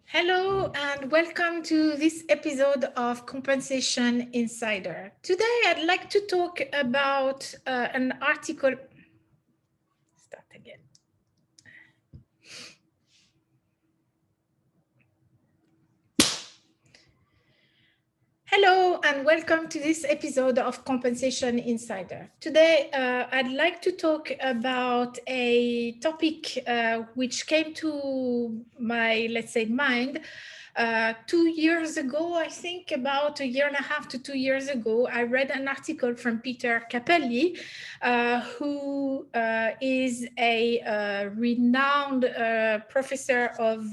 Hello and welcome to this episode of Compensation Insider. Today I'd like to talk about an article. Start again. Hello and welcome to this episode of Compensation Insider. Today I'd like to talk about a topic which came to my, mind 2 years ago. I think about a year and a half to 2 years ago, I read an article from Peter Capelli, who is a renowned professor of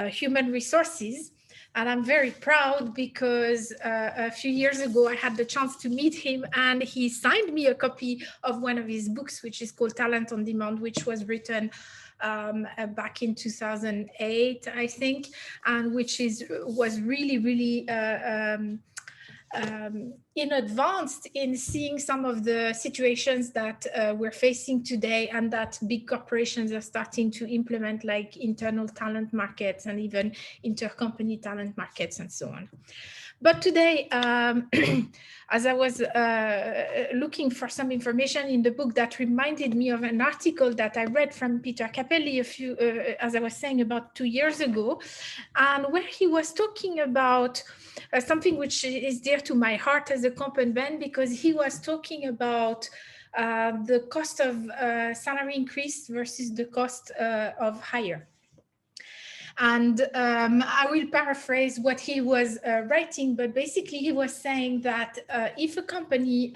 human resources. And I'm very proud because a few years ago, I had the chance to meet him and he signed me a copy of one of his books, which is called Talent on Demand, which was written back in 2008, I think, and which was really in advanced in seeing some of the situations that we're facing today and that big corporations are starting to implement, like internal talent markets and even intercompany talent markets and so on. But today, as I was looking for some information in the book, that reminded me of an article that I read from Peter Capelli as I was saying, about 2 years ago, and where he was talking about something which is dear to my heart as a comp and ben, because he was talking about the cost of salary increase versus the cost of hire. And I will paraphrase what he was writing, but basically he was saying that if a company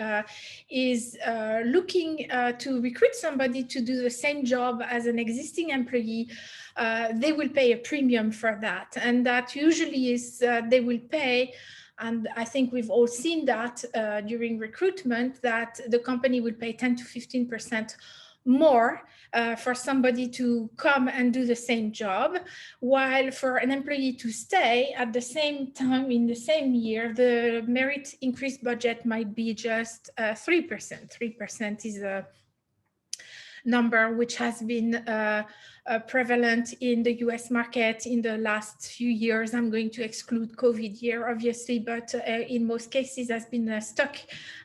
is looking to recruit somebody to do the same job as an existing employee, they will pay a premium for that. And that usually is they will pay, and I think we've all seen that during recruitment, that the company will pay 10 to 15% more for somebody to come and do the same job, while for an employee to stay at the same time in the same year, the merit increase budget might be just 3%. 3% is a number which has been prevalent in the US market in the last few years. I'm going to exclude COVID year, obviously, but in most cases has been stuck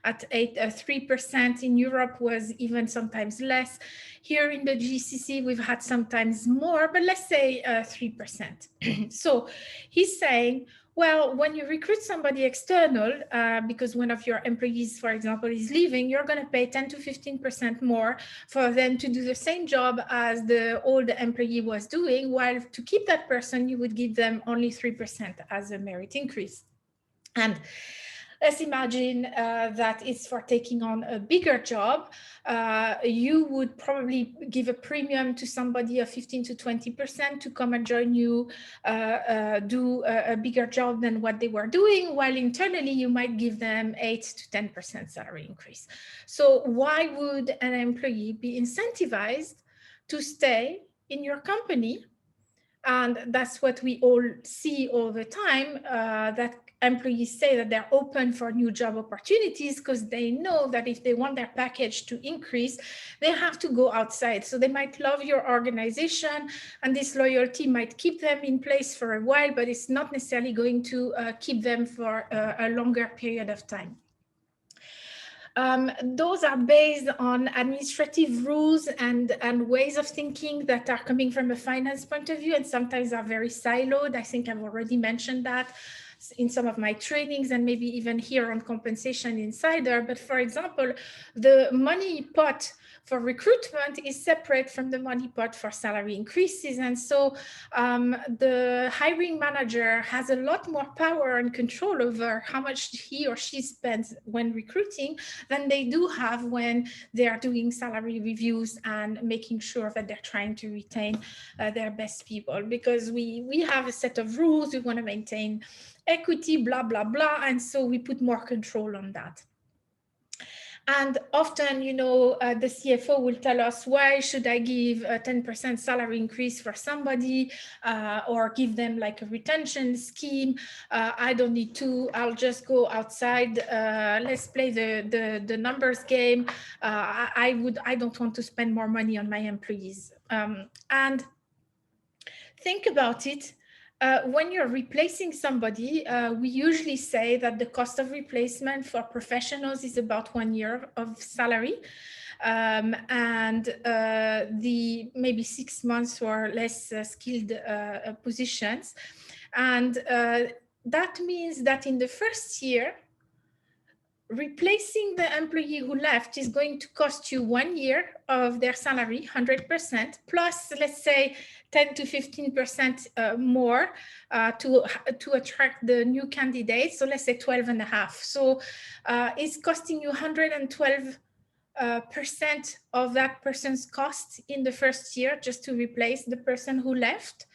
at 3%. In Europe was even sometimes less. Here in the GCC, we've had sometimes more, but let's say 3%. So he's saying, well, when you recruit somebody external, because one of your employees, for example, is leaving, you're going to pay 10 to 15% more for them to do the same job as the old employee was doing, while to keep that person, you would give them only 3% as a merit increase. And let's imagine that it's for taking on a bigger job. You would probably give a premium to somebody of 15 to 20% to come and join you, do a bigger job than what they were doing, while internally you might give them 8 to 10% salary increase. So why would an employee be incentivized to stay in your company? And that's what we all see all the time, that employees say that they're open for new job opportunities because they know that if they want their package to increase, they have to go outside. So they might love your organization, and this loyalty might keep them in place for a while, but it's not necessarily going to keep them for a longer period of time. Those are based on administrative rules and ways of thinking that are coming from a finance point of view, and sometimes are very siloed. I think I've already mentioned that in some of my trainings and maybe even here on Compensation Insider. But for example, the money pot for recruitment is separate from the money pot for salary increases. And so the hiring manager has a lot more power and control over how much he or she spends when recruiting than they do have when they are doing salary reviews and making sure that they're trying to retain their best people. Because we have a set of rules, we want to maintain equity, blah, blah, blah. And so we put more control on that. And often, the CFO will tell us, why should I give a 10% salary increase for somebody or give them like a retention scheme? I don't need to, I'll just go outside. Let's play the numbers game. I don't want to spend more money on my employees. And think about it. when you're replacing somebody, we usually say that the cost of replacement for professionals is about 1 year of salary. And the maybe 6 months for less skilled positions. And that means that in the first year, replacing the employee who left is going to cost you 1 year of their salary, 100%, plus let's say 10 to 15% more to attract the new candidates. So let's say 12.5. So it's costing you 112% of that person's cost in the first year just to replace the person who left.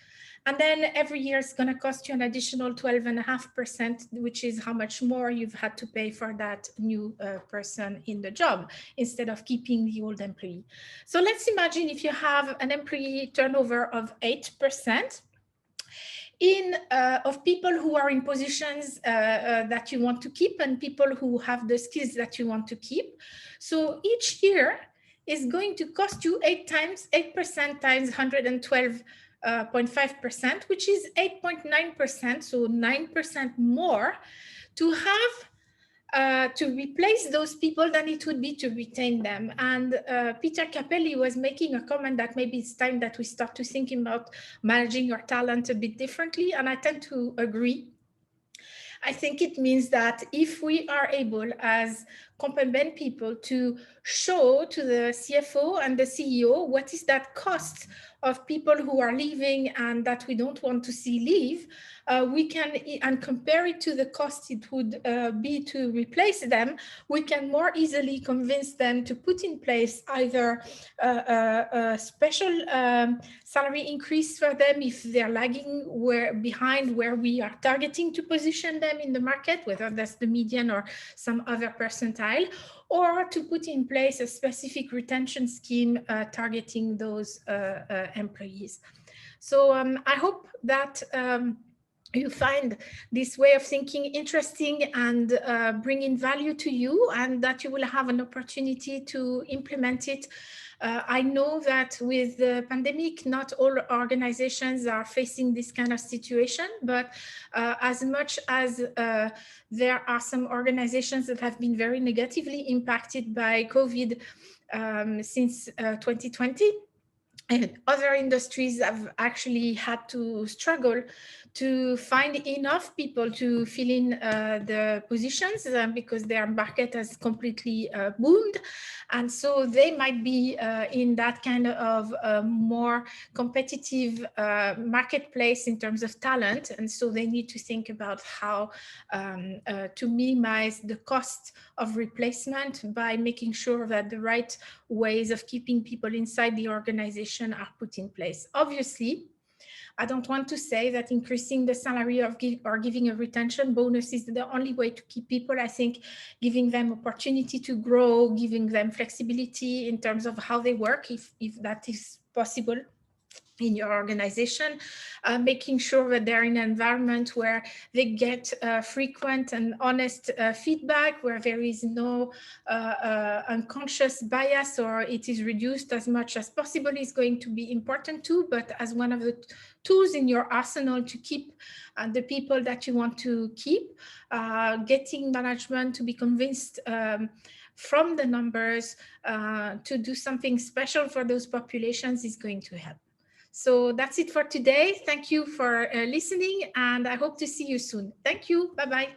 And then every year it's going to cost you an additional 12.5%, which is how much more you've had to pay for that new person in the job instead of keeping the old employee. So let's imagine if you have an employee turnover of 8%. Of people who are in positions that you want to keep and people who have the skills that you want to keep. So each year is going to cost you 8% times 112.5%, which is 8.9%, so 9% more to have to replace those people than it would be to retain them. And Peter Capelli was making a comment that maybe it's time that we start to think about managing our talent a bit differently. And I tend to agree. I think it means that if we are able as complement people to show to the CFO and the CEO what is that cost of people who are leaving and that we don't want to see leave, we can, and compare it to the cost it would be to replace them, we can more easily convince them to put in place either a special salary increase for them if they're lagging behind where we are targeting to position them in the market, whether that's the median or some other percentile, or to put in place a specific retention scheme targeting those employees. So I hope that you find this way of thinking interesting and bringing value to you, and that you will have an opportunity to implement it. I know that with the pandemic, not all organizations are facing this kind of situation, but as much as there are some organizations that have been very negatively impacted by COVID since 2020, and other industries have actually had to struggle to find enough people to fill in the positions because their market has completely boomed. And so they might be in that kind of more competitive marketplace in terms of talent. And so they need to think about how to minimize the cost of replacement by making sure that the right ways of keeping people inside the organization are put in place. Obviously, I don't want to say that increasing the salary or giving a retention bonus is the only way to keep people. I think giving them opportunity to grow, giving them flexibility in terms of how they work, if that is possible in your organization, making sure that they're in an environment where they get frequent and honest feedback, where there is no unconscious bias, or it is reduced as much as possible, is going to be important too, but as one of the tools in your arsenal to keep the people that you want to keep, getting management to be convinced from the numbers to do something special for those populations is going to help. So that's it for today. Thank you for listening, and I hope to see you soon. Thank you. Bye-bye.